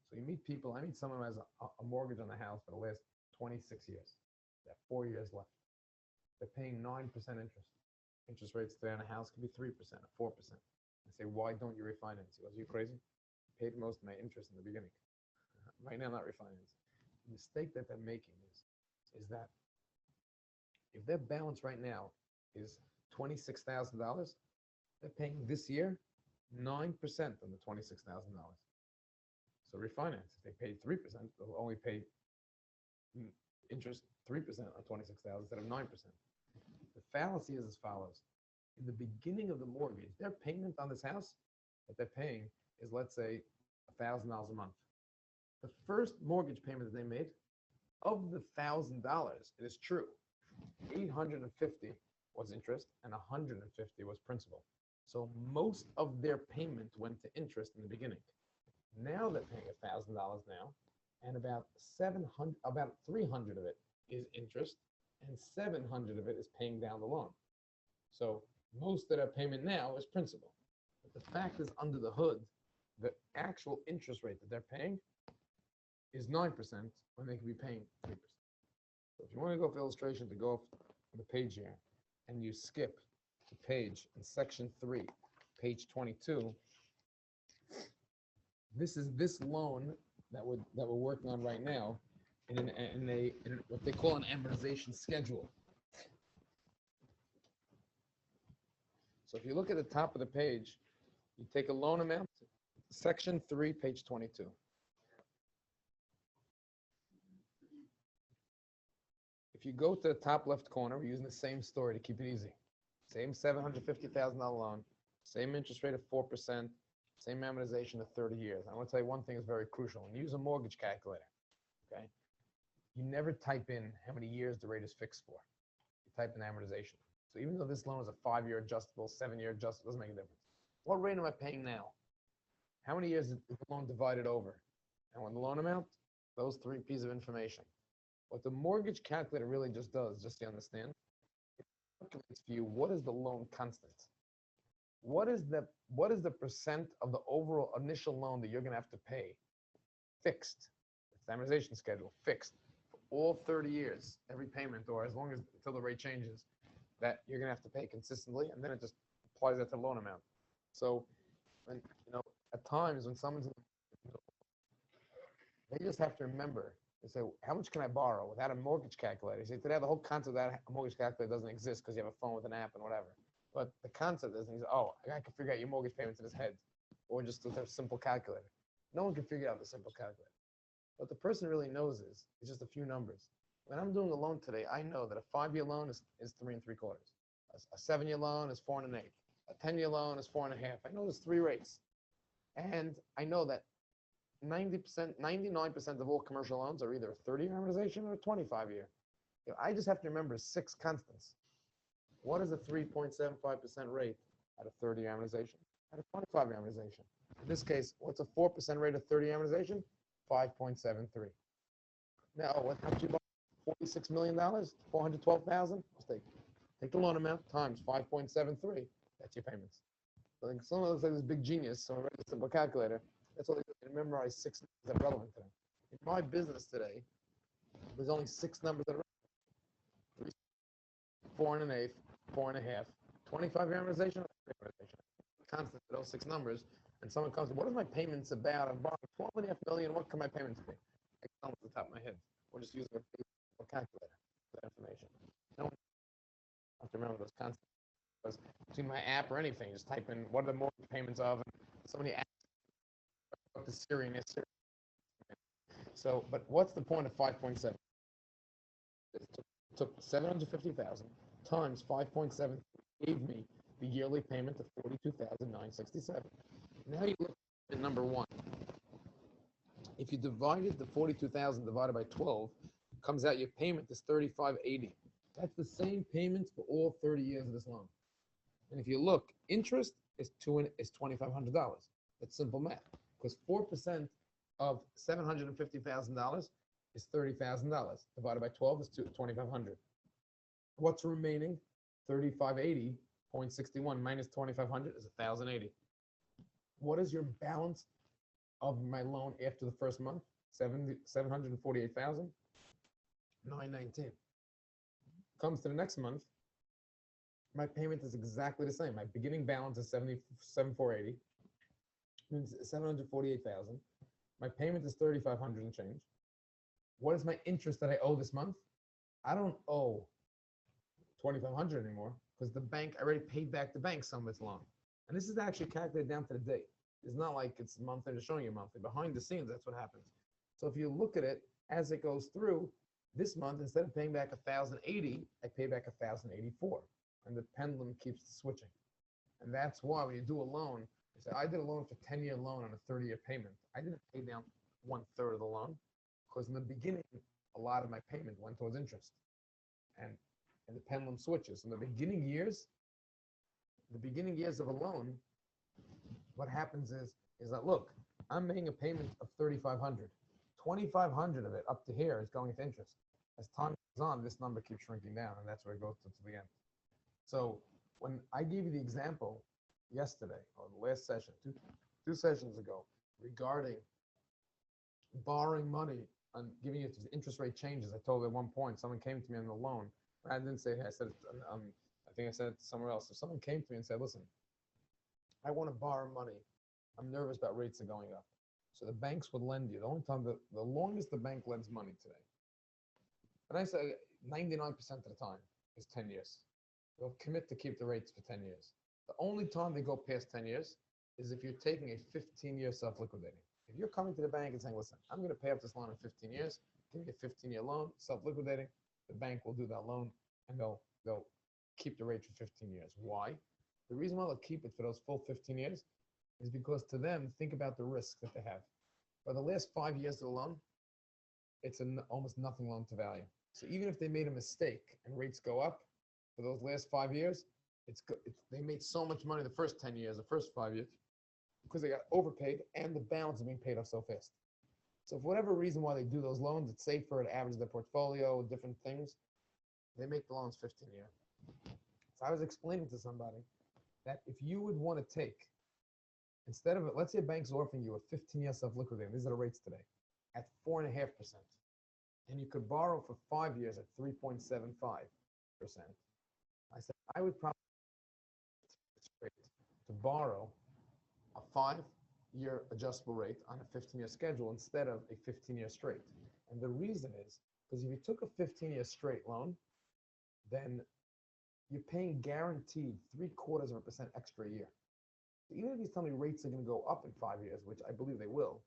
So you meet people, I meet someone who has a mortgage on the house for the last 26 years. They have 4 years left. They're paying 9% interest. Interest rates today on a house can be 3% or 4%. I say, why don't you refinance? He goes, are you crazy? I paid most of my interest in the beginning. Right now, not refinance. The mistake that they're making is that if their balance right now is $26,000, they're paying this year 9% on the $26,000. So refinance, if they paid 3%, they'll only pay interest 3% on 26,000 instead of 9%. The fallacy is as follows. In the beginning of the mortgage, their payment on this house that they're paying is, let's say, $1,000 a month. The first mortgage payment that they made, of the $1,000, it is true, 850 was interest and 150 was principal. So most of their payment went to interest in the beginning. Now they're paying $1,000 now, and about 300 of it is interest, and 700 of it is paying down the loan. So most of their payment now is principal. But the fact is, under the hood, the actual interest rate that they're paying is 9% when they could be paying 3%. So if you want to go for illustration, to go off the page here, and you skip the page in section 3, page 22, this is this loan that we're working on right now in what they call an amortization schedule. So if you look at the top of the page, you take a loan amount, section 3, page 22. If you go to the top left corner, we're using the same story to keep it easy. Same $750,000 loan, same interest rate of 4%, same amortization of 30 years. I want to tell you one thing is very crucial. When you use a mortgage calculator, okay, you never type in how many years the rate is fixed for. You type in amortization. So even though this loan is a 5-year adjustable, 7-year adjustable, doesn't make a difference. What rate am I paying now? How many years is the loan divided over? And when the loan amount, those 3 pieces of information. What the mortgage calculator really just does, just so you understand, it calculates for you what is the loan constant. What is the percent of the overall initial loan that you're going to have to pay fixed? It's the amortization schedule, fixed for all 30 years, every payment, or as long as until the rate changes, that you're going to have to pay consistently, and then it just applies that to the loan amount. So, when, at times when someone's, they just have to remember. They say, how much can I borrow without a mortgage calculator? You see, today the whole concept of that mortgage calculator doesn't exist because you have a phone with an app and whatever. But the concept is, I can figure out your mortgage payments in his head, or just with a simple calculator. No one can figure out the simple calculator. What the person really knows is just a few numbers. When I'm doing a loan today, I know that a 5-year loan is 3 3/4. A 7-year loan is 4 1/8. A 10-year loan is 4 1/2. I know there's 3 rates. And I know that 90%, 99% of all commercial loans are either a 30-year amortization or a 25-year. I just have to remember 6 constants. What is a 3.75% rate at a 30-year amortization? At a 25-year amortization? In this case, what's a 4% rate of 30-year amortization? 5.73. Now, what happens to you about $46 million? 412,000? Take the loan amount times 5.73. That's your payments. So someone looks like this big genius, so I read a simple calculator. That's all they do. They memorize 6 numbers that are relevant to them. In my business today, there's only 6 numbers that are relevant. 4 1/8, 4 1/2, 25-year amortization, constant for those 6 numbers. And someone comes, what is my payments about? I'm borrowing $12.5 million. What can my payments be? I can tell them off the top of my head. We're just using a calculator for that information. I don't have to remember those constants. Because between my app or anything, just type in what are the mortgage payments of, and somebody asks what the Syrian is. So, but what's the point of 5.7? It took 750,000 times 5.7 gave me the yearly payment of 42,967. Now you look at number 1. If you divided the 42,000 divided by 12, it comes out your payment is 3,580. That's the same payments for all 30 years of this loan. And if you look, interest is $2,500. That's simple math, because 4% of $750,000 is $30,000. Divided by 12 is $2,500. What's remaining? 3,580.61 minus 2,500 is 1,080. What is your balance of my loan after the first month? 748,919. Comes to the next month, my payment is exactly the same. My beginning balance is 77,480, means 748,000. My payment is 3,500 and change. What is my interest that I owe this month? I don't owe 2,500 anymore, because the bank, I already paid back the bank some of its loan. And this is actually calculated down to the date. It's not like it's monthly, just showing you monthly. Behind the scenes, that's what happens. So if you look at it as it goes through, this month, instead of paying back 1,080, I pay back 1,084. And the pendulum keeps switching. And that's why when you do a loan, you say, I did a loan for 10-year loan on a 30-year payment. I didn't pay down 1/3 of the loan, because in the beginning, a lot of my payment went towards interest. And the pendulum switches. In the beginning years of a loan, what happens is that, look, I'm making a payment of 3,500. 2,500 of it up to here is going to interest. As time goes on, this number keeps shrinking down, and that's where it goes to the end. So when I gave you the example yesterday, or the last session, two sessions ago, regarding borrowing money and giving you interest rate changes, I told at one point, someone came to me on the loan. I didn't say, I said, I think I said it somewhere else. If someone came to me and said, listen, I want to borrow money. I'm nervous about rates are going up. So the banks would lend you. The only time, the longest the bank lends money today, and I say 99% of the time, is 10 years. They'll commit to keep the rates for 10 years. The only time they go past 10 years is if you're taking a 15-year self-liquidating. If you're coming to the bank and saying, listen, I'm going to pay off this loan in 15 years, give me a 15-year loan, self-liquidating, the bank will do that loan, and they'll keep the rate for 15 years. Why? The reason why they'll keep it for those full 15 years is because to them, think about the risk that they have. For the last 5 years of the loan, it's an almost nothing loan to value. So even if they made a mistake and rates go up for those last 5 years, they made so much money the first 10 years, the first 5 years, because they got overpaid and the balance is being paid off so fast. So for whatever reason why they do those loans, it's safer to average their portfolio, different things. They make the loans 15 years. So I was explaining to somebody that if you would want to take, instead of, let's say a bank's offering you a 15-year self-liquidating, these are the rates today, at 4.5%, and you could borrow for 5 years at 3.75%. I said, I would probably to borrow a 5-year adjustable rate on a 15-year schedule instead of a 15-year straight. And the reason is because if you took a 15-year straight loan, then you're paying guaranteed 0.75% extra a year. So even if you tell me rates are going to go up in 5 years, which I believe they will,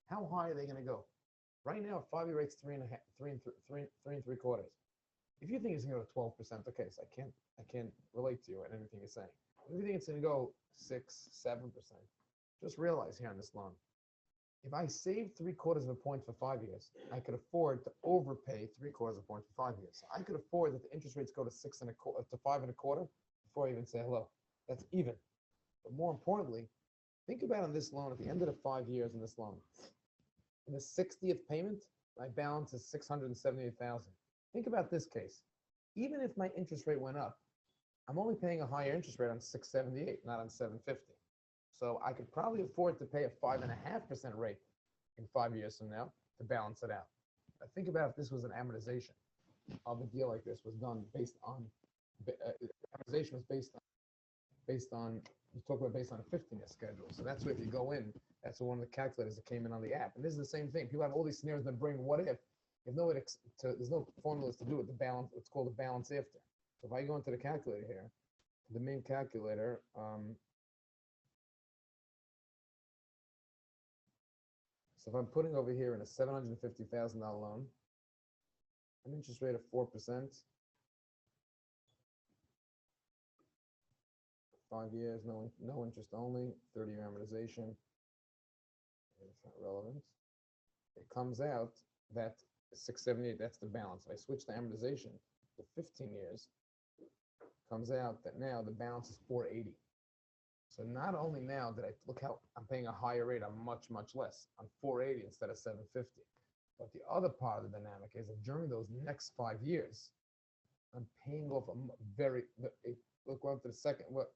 how high are they going to go? Right now, 5-year rate's 3.75. If you think it's going to go to 12%, okay, so I can't relate to you and anything you're saying. If you think it's going to go 6, 7%, just realize here on this loan, if I save 0.75 point for 5 years, I could afford to overpay 0.75 point for 5 years. So I could afford that the interest rates go to 6.25 to 5.25 before I even say hello. That's even. But more importantly, think about on this loan at the end of the 5 years in this loan. In the 60th payment, my balance is $678,000. Think about this case. Even if my interest rate went up, I'm only paying a higher interest rate on 678, not on 750. So I could probably afford to pay a 5.5% rate in 5 years from now to balance it out. Now think about if this was an amortization of a deal like this was done based on amortization was based on you talk about based on a 15-year schedule. So that's where if you go in, that's one of the calculators that came in on the app. And this is the same thing. People have all these scenarios that bring what if. There's no formulas to do it. The balance, it's called the balance after. So if I go into the calculator here, the main calculator, so if I'm putting over here in a $750,000 loan, an interest rate of 4%, 5 years, no interest only, 30-year amortization. It's not relevant. It comes out that 678, that's the balance. If I switch the amortization to 15 years, comes out that now the balance is 480. So not only now did I look how I'm paying a higher rate, I'm much less. I'm 480 instead of 750. But the other part of the dynamic is that during those next 5 years, I'm paying off a very look up to the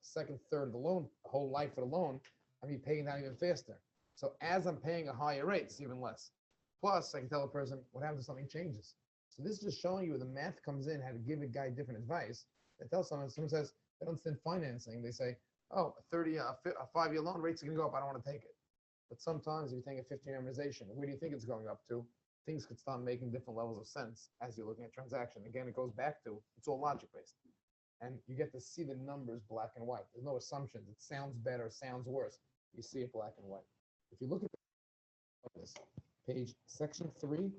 second third of the loan, the whole life of the loan, I'm be paying that even faster. So as I'm paying a higher rate, it's even less. Plus, I can tell a person what happens if something changes. So this is just showing you the math comes in, how to give a guy different advice. I tell someone says they don't understand financing, they say, oh, a 5-year loan rates are going to go up, I don't want to take it. But sometimes if you're taking a 15-year amortization, where do you think it's going up to? Things could start making different levels of sense as you're looking at transaction. Again, it goes back to, it's all logic-based. And you get to see the numbers black and white. There's no assumptions. It sounds better, sounds worse. You see it black and white. If you look at this, section 3,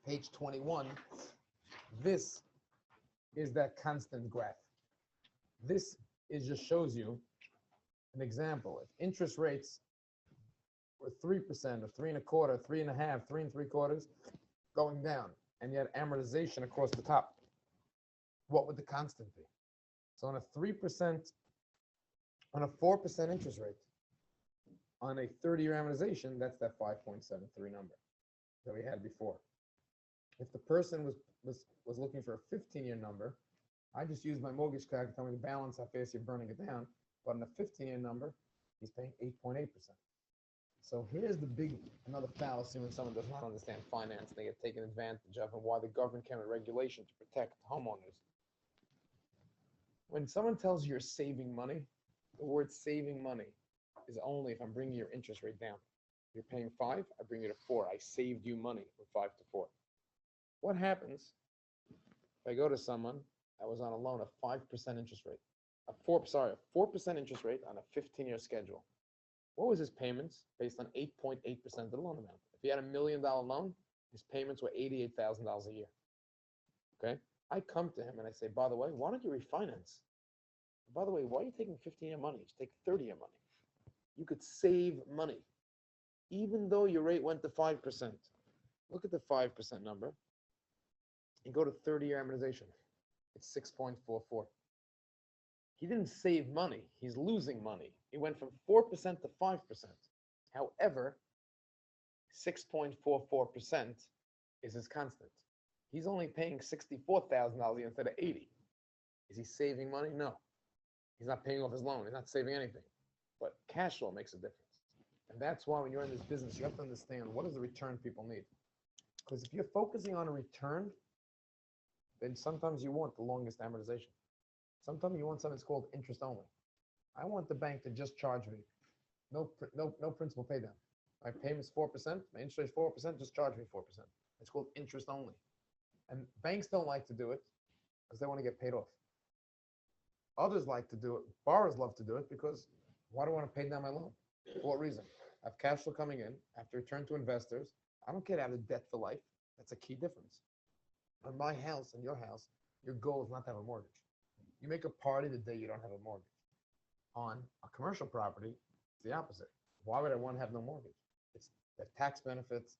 page 21, this is that constant graph. This just shows you an example. If interest rates were 3% or 3.25, 3.5, 3.75 going down, and yet amortization across the top, what would the constant be? So on a 3%, on a 4% interest rate, on a 30-year amortization, that's that 5.73 number that we had before. If the person was looking for a 15-year number, I just used my mortgage calculator to tell me the balance, how fast you're burning it down. But on a 15-year number, he's paying 8.8%. So here's another fallacy when someone does not understand finance, they get taken advantage of, and why the government came with regulation to protect homeowners. When someone tells you you're saving money, the word saving money is only if I'm bringing your interest rate down. You're paying 5, I bring you to 4. I saved you money from 5 to 4. What happens if I go to someone that was on a loan of 5% interest rate, a 4% interest rate on a 15-year schedule? What was his payments based on 8.8% of the loan amount? If he had $1 million loan, his payments were $88,000 a year. Okay? I come to him and I say, by the way, why don't you refinance? By the way, why are you taking 15-year money? Just take 30-year money. You could save money, even though your rate went to 5%. Look at the 5% number and go to 30-year amortization. It's 6.44. He didn't save money. He's losing money. He went from 4% to 5%. However, 6.44% is his constant. He's only paying $64,000 instead of $80,000. Is he saving money? No. He's not paying off his loan. He's not saving anything. But cash flow makes a difference. And that's why when you're in this business, you have to understand what is the return people need. Because if you're focusing on a return, then sometimes you want the longest amortization. Sometimes you want something that's called interest only. I want the bank to just charge me. No principal pay down. My payment's 4%, my interest rate is 4%, just charge me 4%. It's called interest only. And banks don't like to do it because they want to get paid off. Others like to do it. Borrowers love to do it because why do I want to pay down my loan? For what reason? I have cash flow coming in. I have to return to investors. I don't get out of debt for life. That's a key difference. On my house and your house, your goal is not to have a mortgage. You make a party the day you don't have a mortgage. On a commercial property, it's the opposite. Why would I want to have no mortgage? It's the tax benefits.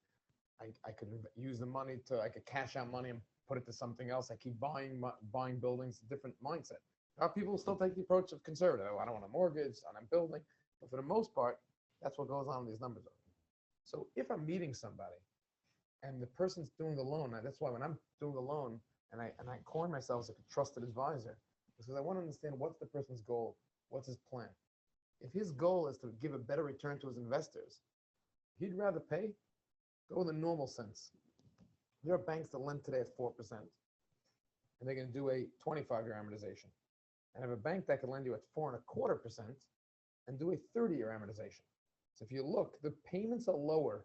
I could use the money I could cash out money and put it to something else. I keep buying buildings, different mindset. Now, people still take the approach of conservative. Oh, I don't want a mortgage on a building. But for the most part, that's what goes on with these numbers. So if I'm meeting somebody and the person's doing the loan, that's why when I'm doing the loan and I coin myself as a trusted advisor, because I want to understand what's the person's goal, what's his plan. If his goal is to give a better return to his investors, he'd rather pay, go in the normal sense. There are banks that lend today at 4%, and they're going to do a 25-year amortization. And have a bank that can lend you at 4.25% and do a 30-year amortization. So if you look, the payments are lower.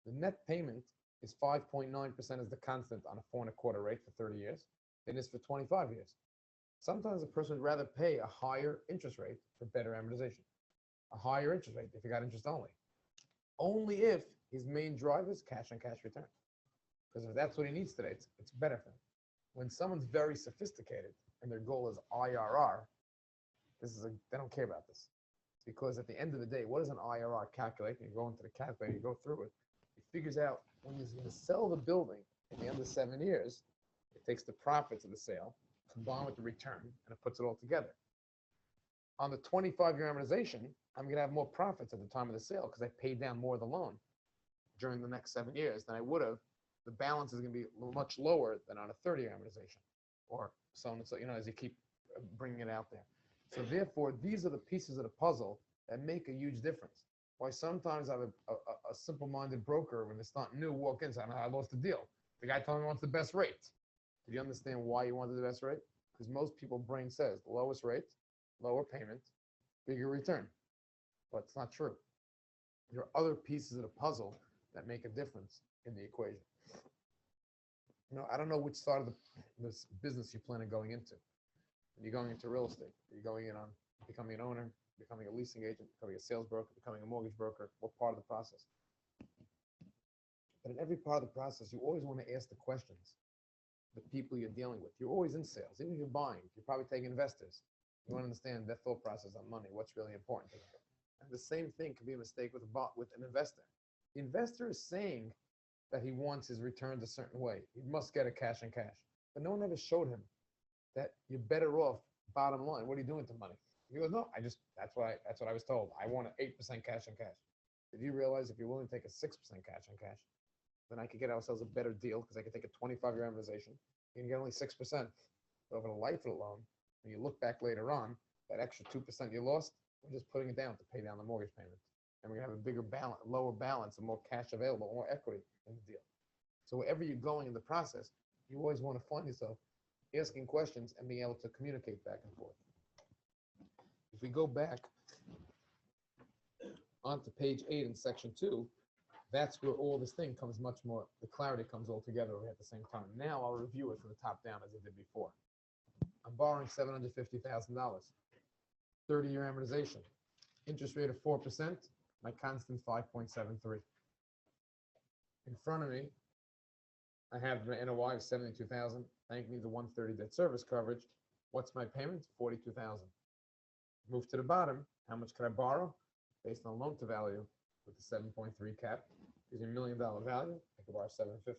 The net payment is 5.9% as the constant on a 4.25 rate for 30 years than it is for 25 years. Sometimes a person would rather pay a higher interest rate for better amortization. A higher interest rate if you got interest only. Only if his main drive is cash on cash return. Because if that's what he needs today, it's better for him. When someone's very sophisticated and their goal is IRR, they don't care about this. Because at the end of the day, what does an IRR calculate? You go into the calculator, you go through it. It figures out when he's going to sell the building at the end of 7 years, it takes the profits of the sale, combined with the return, and it puts it all together. On the 25-year amortization, I'm going to have more profits at the time of the sale because I paid down more of the loan during the next 7 years than I would have. The balance is going to be much lower than on a 30-year amortization, or so on and so, as you keep bringing it out there. So therefore, these are the pieces of the puzzle that make a huge difference. Why sometimes I have a simple-minded broker, when it's not new, walk in and say, I lost the deal. The guy told me he wants the best rate. Did you understand why you wanted the best rate? Because most people brain says the lowest rate, lower payment, bigger return. But it's not true. There are other pieces of the puzzle that make a difference in the equation. I don't know which side of this business you plan on going into. Are you going into real estate? Are you going in on becoming an owner, becoming a leasing agent, becoming a sales broker, becoming a mortgage broker? What part of the process? But in every part of the process, you always want to ask the questions. The people you're dealing with. You're always in sales. Even if you're buying, you're probably taking investors. You want to understand their thought process on money, what's really important to them. And the same thing could be a mistake with an investor. The investor is saying that he wants his returns a certain way. He must get a cash on cash. But no one ever showed him that you're better off bottom line. What are you doing to money? He goes, no, that's what I was told. I want an 8% cash on cash. Did you realize if you're willing to take a 6% cash on cash, then I could get ourselves a better deal because I could take a 25-year amortization. You can get only 6%. But over the life of the loan, when you look back later on, that extra 2% you lost, we're just putting it down to pay down the mortgage payment. And we're going to have a bigger balance, lower balance, and more cash available, more equity in the deal. So wherever you're going in the process, you always want to find yourself asking questions and being able to communicate back and forth. If we go back onto page 8 in section 2, that's where all this thing comes much more, the clarity comes all together at the same time. Now I'll review it from the top down as I did before. I'm borrowing $750,000, 30-year amortization, interest rate of 4%, my constant 5.73. In front of me, I have an NOI of $72,000. Bank needs a 130 debt service coverage. What's my payment? $42,000. Move to the bottom. How much could I borrow? Based on loan to value with the 7.3 cap, gives me $1 million value. I could borrow $750.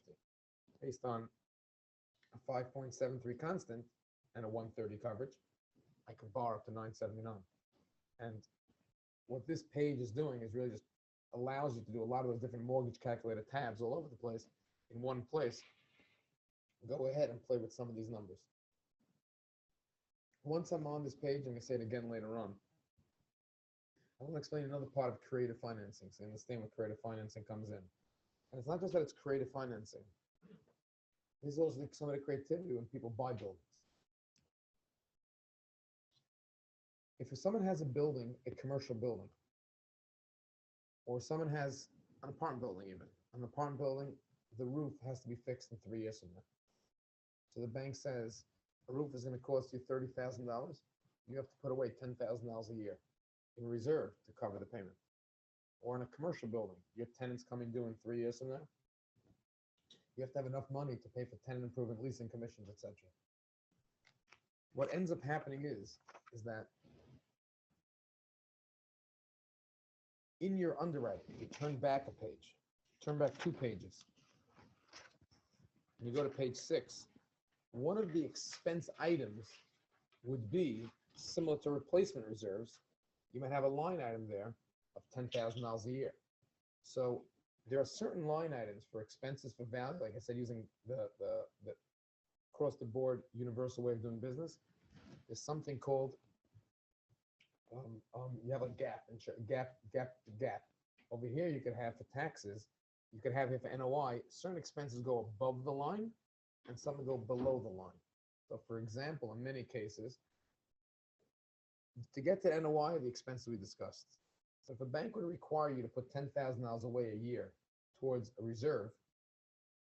Based on a 5.73 constant and a 130 coverage, I could borrow up to $979. And what this page is doing is really just allows you to do a lot of those different mortgage calculator tabs all over the place in one place. Go ahead and play with some of these numbers. Once I'm on this page, I'm going to say it again later on. I want to explain another part of creative financing, so you understand where creative financing comes in. And it's not just that it's creative financing. This is also some of the creativity when people buy buildings. If someone has a building, a commercial building, or someone has an apartment building even, an apartment building, the roof has to be fixed in 3 years from now. So the bank says a roof is going to cost you $30,000. you have to put away $10,000 a year in reserve to cover the payment. Or in a commercial building, your tenants coming due in 3 years from now, you have to have enough money to pay for tenant improvement, leasing commissions, etc. What ends up happening is that in your underwriting, you turn back a page, turn back 2 pages, and you go to page 6. One of the expense items would be similar to replacement reserves. You might have a line item there of $10,000 a year. So there are certain line items for expenses for value, like I said, using the across the board universal way of doing business. There's something called you have a gap. Over here, you could have for taxes, you could have here for NOI, certain expenses go above the line and some go below the line. So for example, in many cases, to get to NOI, the expenses we discussed. So if a bank would require you to put $10,000 away a year towards a reserve,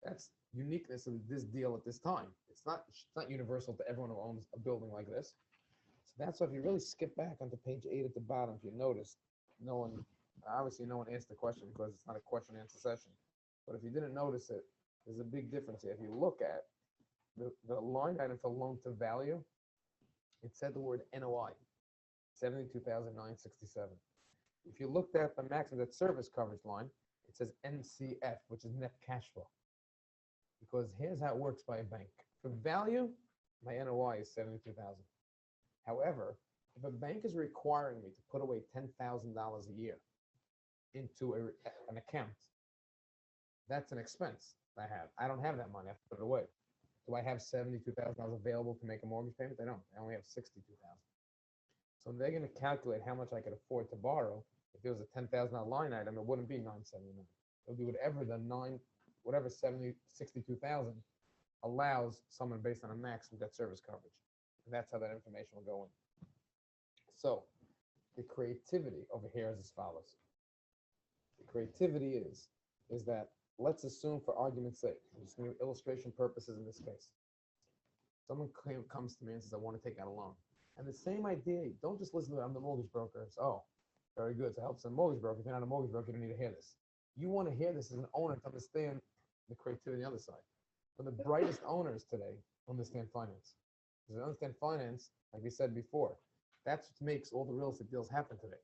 that's uniqueness of this deal at this time. It's not universal to everyone who owns a building like this. So that's why if you really skip back onto page 8 at the bottom, if you notice, obviously no one asked the question because it's not a question and answer session. But if you didn't notice it, there's a big difference here. If you look at the line item for loan to value, it said the word NOI, 72,967. If you looked at the maximum debt service coverage line, it says NCF, which is net cash flow. Because here's how it works by a bank. For value, my NOI is 72,000. However, if a bank is requiring me to put away $10,000 a year into an account, that's an expense I have. I don't have that money. I have to put it away. Do I have $72,000 available to make a mortgage payment? I don't. I only have $62,000. So they're going to calculate how much I could afford to borrow. If there was a $10,000 line item, it wouldn't be $979. It would be whatever 62,000 allows someone based on a maximum debt service coverage. And that's how that information will go in. So the creativity over here is as follows. The creativity is that, let's assume for argument's sake, I'm just going to illustration purposes in this case. Someone comes to me and says, I want to take out a loan. And the same idea, don't just listen to it, I'm the mortgage broker. It's, oh, very good. So it helps a mortgage broker. If you're not a mortgage broker, you don't need to hear this. You want to hear this as an owner to understand the creativity on the other side. But the brightest owners today understand finance. Because they understand finance, like we said before, that's what makes all the real estate deals happen today.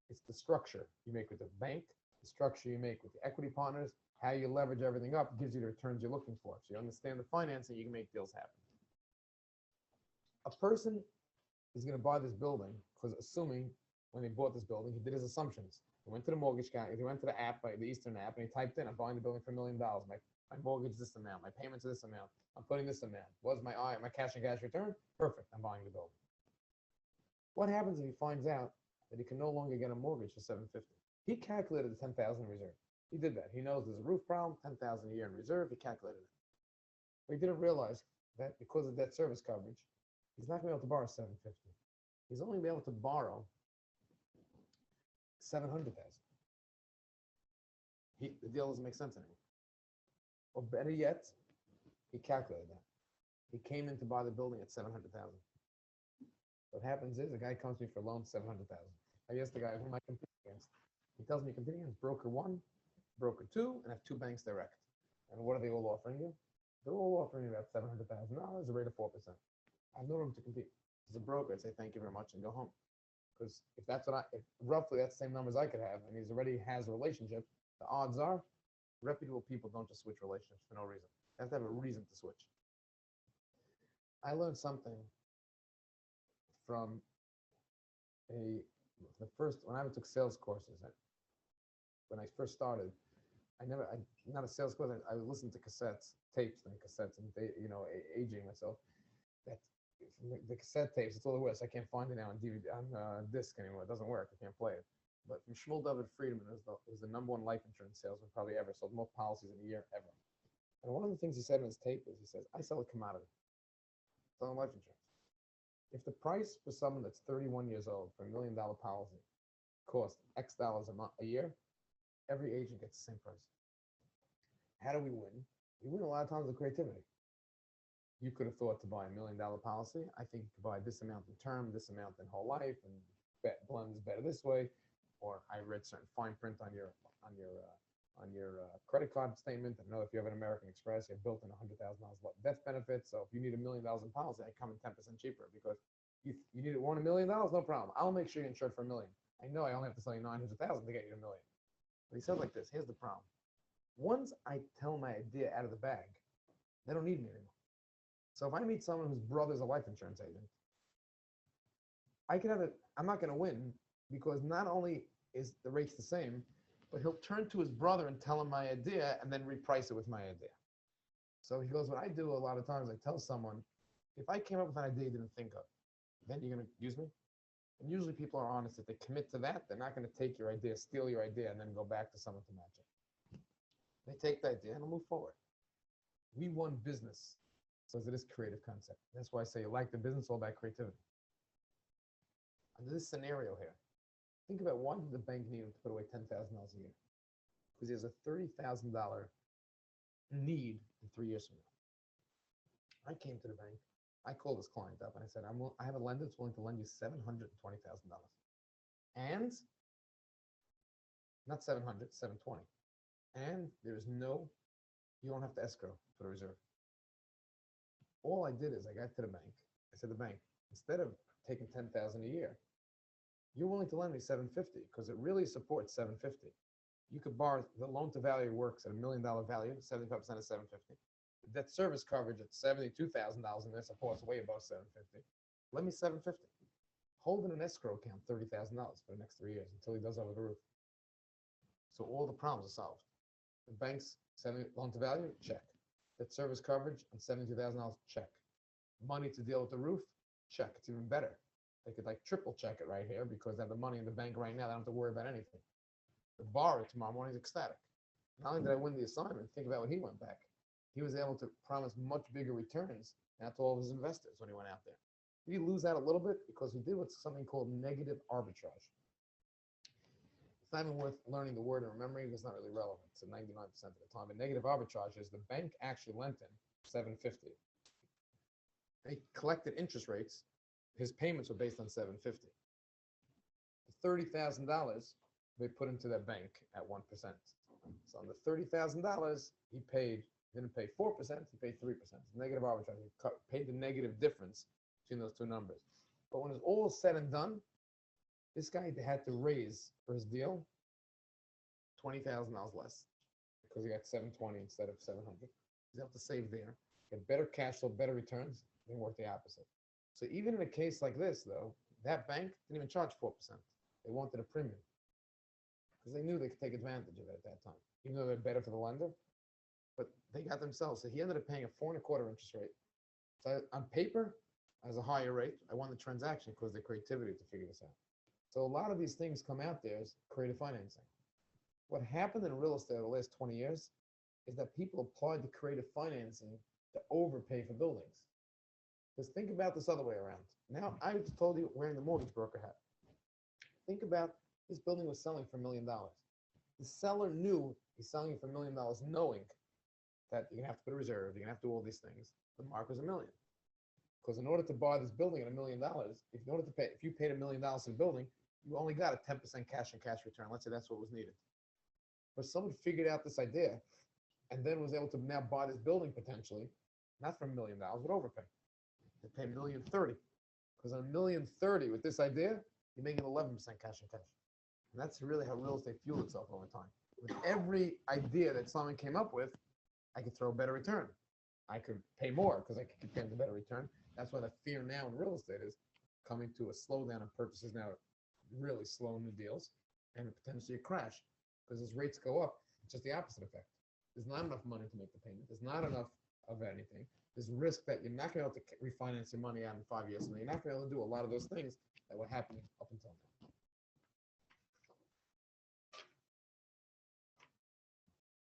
It's the structure you make with the bank, the structure you make with the equity partners, how you leverage everything up gives you the returns you're looking for. So you understand the financing, you can make deals happen. A person is going to buy this building because assuming when they bought this building, he did his assumptions. He went to the mortgage guy, he went to the app, the Eastern app, and he typed in, I'm buying the building for $1 million. My mortgage is this amount, my payments are this amount, I'm putting this amount. What's my cash and cash return? Perfect, I'm buying the building. What happens if he finds out that he can no longer get a mortgage for $750? He calculated the $10,000 reserve. He did that. He knows there's a roof problem, $10,000 a year in reserve. He calculated it. But he didn't realize that because of debt service coverage, he's not going to be able to borrow $750. He's only going to be able to borrow $700,000. The deal doesn't make sense anymore. Or better yet, he calculated that. He came in to buy the building at $700,000. What happens is a guy comes to me for a loan $700,000. I asked the guy who am I competing against. He tells me competing against broker 1, broker 2, and I have 2 banks direct. And what are they all offering you? They're all offering you about $700,000, a rate of 4%. I have no room to compete. As a broker, I'd say thank you very much and go home. Because if roughly that's the same numbers I could have, and he's already has a relationship, the odds are reputable people don't just switch relationships for no reason. They have to have a reason to switch. I learned something from when I took sales courses. When I first started, not a sales course. I would listen to tapes, and aging myself. That the cassette tapes, it's all the worst. I can't find it now on DVD, on disc anymore. It doesn't work. I can't play it. But from Shmuel David Friedman, it was the #1 life insurance salesman probably ever. Sold more policies in a year ever. And one of the things he said in his tape is, he says, I sell a commodity. Selling life insurance. If the price for someone that's 31 years old for $1 million policy costs X dollars a year, every agent gets the same price. How do we win? We win a lot of times with creativity. you could have thought to buy $1 million policy. I think you could buy this amount in term, this amount in whole life, and blends better this way. Or I read certain fine print on your credit card statement. I know if you have an American Express, you have built in $100,000 death benefit. So if you need $1 million in policy, I come in 10% cheaper because you need it. Want $1 million? No problem. I'll make sure you're insured for $1 million. I know I only have to sell you 900,000 to get you $1 million. But he said like this. Here's the problem. Once I tell my idea out of the bag, they don't need me anymore. So if I meet someone whose brother's a life insurance agent, I'm not going to win because not only is the rates the same, but he'll turn to his brother and tell him my idea and then reprice it with my idea. So he goes, what I do a lot of times, I tell someone, if I came up with an idea you didn't think of, then you're going to use me? And usually people are honest. If they commit to that, they're not going to take your idea, steal your idea, and then go back to someone to match it. They take the idea and move forward. We won business because of this creative concept. That's why I say you like the business, all about creativity. Under this scenario here, think about why did the bank need him to put away $10,000 a year? Because he has a $30,000 need in 3 years from now. I came to the bank. I called this client up and I said, I have a lender that's willing to lend you $720,000. And not 700, 720. And you don't have to escrow for the reserve. All I did is I got to the bank. I said to the bank, instead of taking $10,000 a year, you're willing to lend me $750 because it really supports $750. You could borrow, the loan to value works at $1 million value, 75% is $750. The debt service coverage at $72,000 and this supports way above $750. Lend me $750. Hold in an escrow account $30,000 for the next 3 years until he does over the roof. So all the problems are solved. The bank's loan to value, check. Debt service coverage on $72,000, check. Money to deal with the roof, check. It's even better. They could like triple check it right here because they have the money in the bank right now. They don't have to worry about anything. The borrower tomorrow morning is ecstatic. Not only did I win the assignment, think about when he went back. He was able to promise much bigger returns now to all of his investors when he went out there. Did he lose out a little bit? Because he did what's something called negative arbitrage. It's not even worth learning the word and remembering because it's not really relevant. So 99% of the time. But negative arbitrage is the bank actually lent him $750. They collected interest rates. His payments were based on $750. The $30,000 they put into that bank at 1%. So on the $30,000, he didn't pay 4%, he paid 3%. It's negative arbitrage. He paid the negative difference between those two numbers. But when it's all said and done, this guy had to raise for his deal $20,000 less because he got 720 instead of 700. He's able to save there, get better cash flow, better returns, then work the opposite. So even in a case like this, though, that bank didn't even charge 4%. They wanted a premium because they knew they could take advantage of it at that time, even though they're better for the lender. But they got themselves. So he ended up paying a 4.25% interest rate. So on paper, as a higher rate, I won the transaction because of the creativity to figure this out. So a lot of these things come out there as creative financing. What happened in real estate over the last 20 years is that people applied the creative financing to overpay for buildings. Because think about this other way around. Now, I just told you wearing the mortgage broker hat. Think about this building was selling for $1 million. The seller knew he's selling it for $1 million, knowing that you're going to have to put a reserve, you're going to have to do all these things. The mark was $1 million. Because in order to buy this building at $1 million, if you paid $1 million in building, you only got a 10% cash and cash return. Let's say that's what was needed. But someone figured out this idea and then was able to now buy this building potentially, not for $1 million, but overpay. They pay $1.03 million. Because on $1.03 million with this idea, you're making 11% cash and cash. And that's really how real estate fueled itself over time. With every idea that someone came up with, I could throw a better return. I could pay more because I could get a better return. That's why the fear now in real estate is coming to a slowdown of purchases now, really slow new deals, and potentially a crash. Because as rates go up, it's just the opposite effect. There's not enough money to make the payment. There's not enough of anything. There's risk that you're not going to be able to refinance your money out in 5 years. So you're not going to be able to do a lot of those things that were happening up until now.